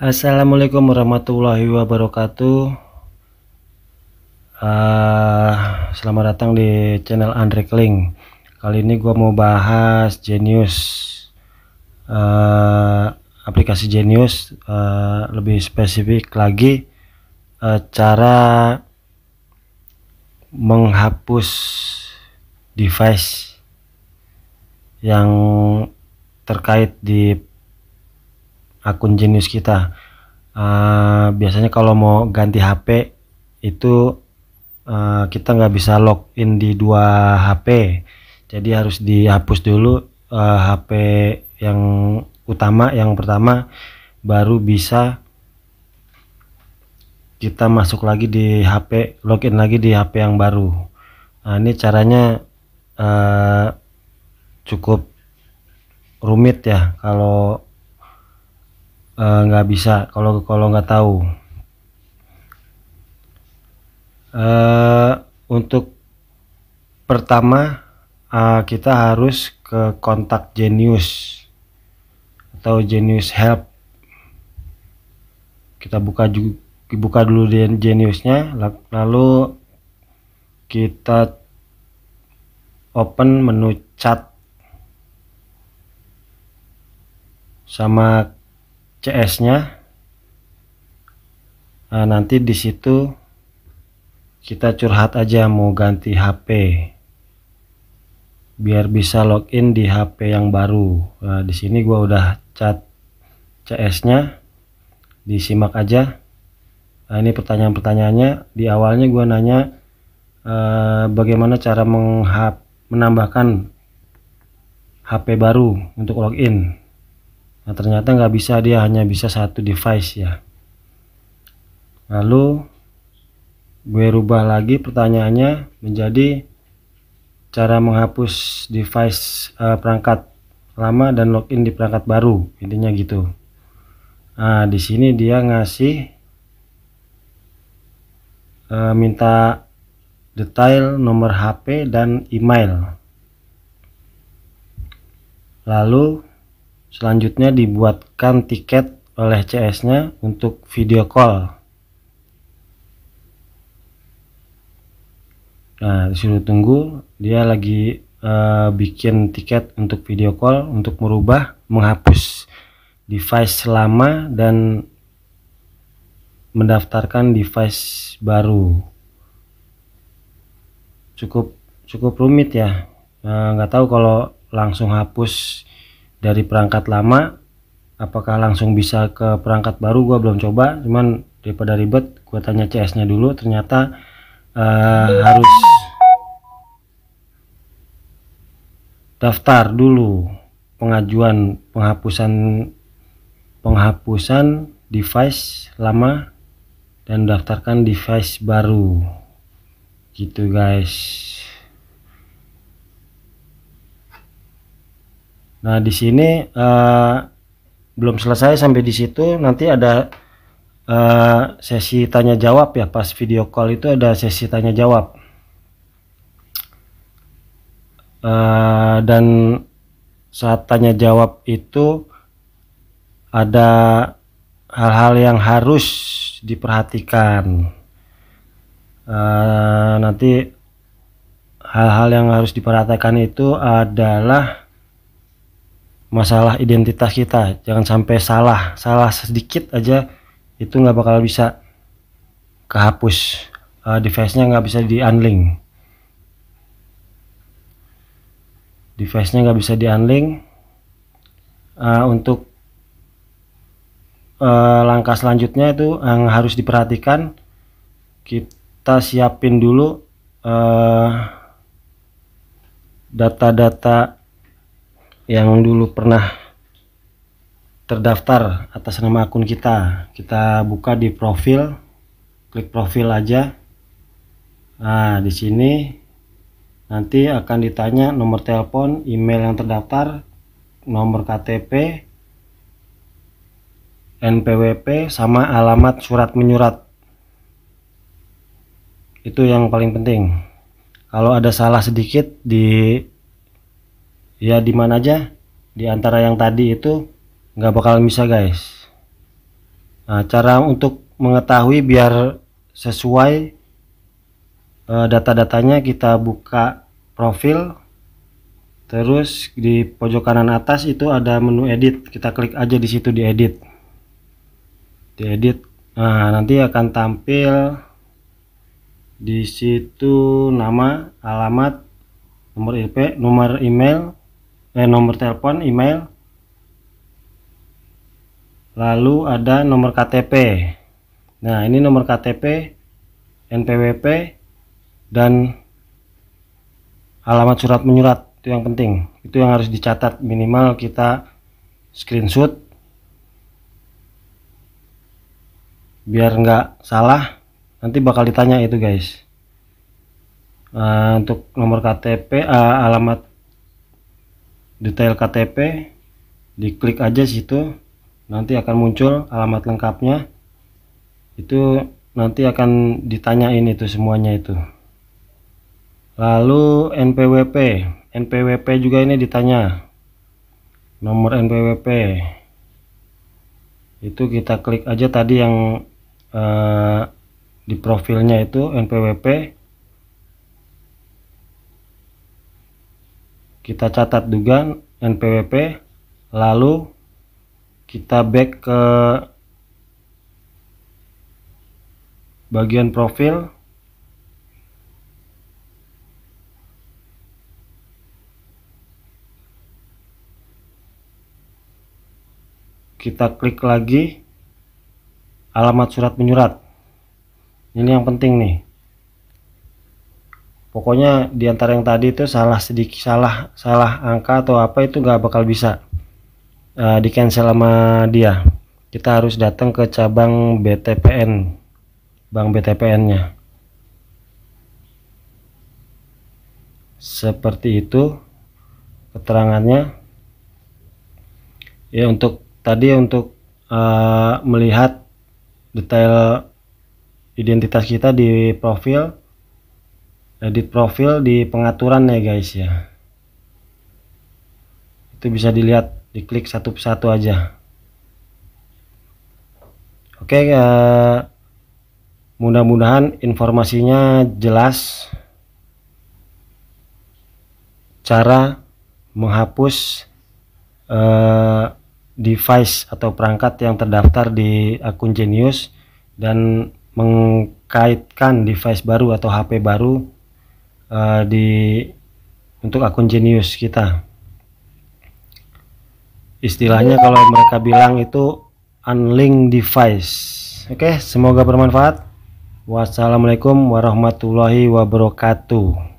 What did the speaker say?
Assalamualaikum warahmatullahi wabarakatuh. Selamat datang di channel Andre Kling. Kali ini gua mau bahas Genius, aplikasi Genius, lebih spesifik lagi cara menghapus device yang terkait di akun Genius kita. Biasanya kalau mau ganti HP itu kita nggak bisa login di dua HP, jadi harus dihapus dulu HP yang utama, yang pertama, baru bisa kita masuk lagi di HP, login lagi di HP yang baru. Ini caranya cukup rumit ya kalau nggak bisa, kalau nggak tahu. Untuk pertama kita harus ke kontak Genius atau Genius Help. Kita buka dulu di Geniusnya, lalu kita open menu chat sama CS-nya. Nanti di situ kita curhat aja mau ganti HP biar bisa login di HP yang baru. Di sini gua udah chat CS-nya, disimak aja. Ini pertanyaan-pertanyaannya. Di awalnya gua nanya bagaimana cara menambahkan HP baru untuk login. Nah, ternyata nggak bisa, dia hanya bisa satu device ya. Lalu gue rubah lagi pertanyaannya menjadi cara menghapus device perangkat lama dan login di perangkat baru, intinya gitu. Nah, di sini dia ngasih minta detail nomor HP dan email. Lalu selanjutnya dibuatkan tiket oleh CS-nya untuk video call. Nah, disuruh tunggu, dia lagi bikin tiket untuk video call untuk menghapus device lama dan mendaftarkan device baru. Cukup rumit ya. Nggak tahu kalau langsung hapus dari perangkat lama apakah langsung bisa ke perangkat baru. Gua belum coba, cuman daripada ribet gua tanya CS-nya dulu. Ternyata harus daftar dulu pengajuan penghapusan device lama dan daftarkan device baru gitu guys. Nah, di sini belum selesai sampai di situ. Nanti ada sesi tanya jawab ya, pas video call itu ada sesi tanya jawab. Dan saat tanya jawab itu ada hal-hal yang harus diperhatikan. Nanti hal-hal yang harus diperhatikan itu adalah masalah identitas kita. Jangan sampai salah sedikit aja itu nggak bakal bisa kehapus, device-nya nggak bisa di-unlink. Untuk langkah selanjutnya itu yang harus diperhatikan, kita siapin dulu data-data yang dulu pernah terdaftar atas nama akun kita. Kita buka di profil, klik profil aja. Nah, di sini nanti akan ditanya nomor telepon, email yang terdaftar, nomor KTP, NPWP, sama alamat surat menyurat. Itu yang paling penting. Kalau ada salah sedikit di mana aja di antara yang tadi itu nggak bakal bisa guys. Nah, cara untuk mengetahui biar sesuai data-datanya, kita buka profil, terus di pojok kanan atas itu ada menu edit, kita klik aja di situ di edit. Nah, nanti akan tampil di situ nama, alamat, nomor IP, nomor email, nomor telepon, email, lalu ada nomor KTP. Nah, ini nomor KTP, NPWP, dan alamat surat menyurat. Itu yang penting, itu yang harus dicatat, minimal kita screenshot biar nggak salah, nanti bakal ditanya itu guys. Untuk nomor KTP, alamat detail KTP, diklik aja situ, nanti akan muncul alamat lengkapnya. Itu nanti akan ditanyain itu semuanya itu. Lalu NPWP juga ini ditanya, nomor NPWP itu kita klik aja tadi yang di profilnya itu NPWP, kita catat juga NPWP, lalu kita back ke bagian profil, kita klik lagi alamat surat menyurat. Ini yang penting nih, pokoknya diantara yang tadi itu salah sedikit, salah angka atau apa, itu nggak bakal bisa di cancel sama dia. Kita harus datang ke cabang BTPN, bank BTPN nya seperti itu keterangannya ya. Untuk tadi, untuk melihat detail identitas kita di profil, edit profil di pengaturan ya guys ya, itu bisa dilihat, diklik satu persatu aja. Oke, mudah-mudahan informasinya jelas, cara menghapus device atau perangkat yang terdaftar di akun Genius dan mengkaitkan device baru atau HP baru untuk akun Genius kita. Istilahnya kalau mereka bilang itu unlink device. Oke, semoga bermanfaat. Wassalamualaikum warahmatullahi wabarakatuh.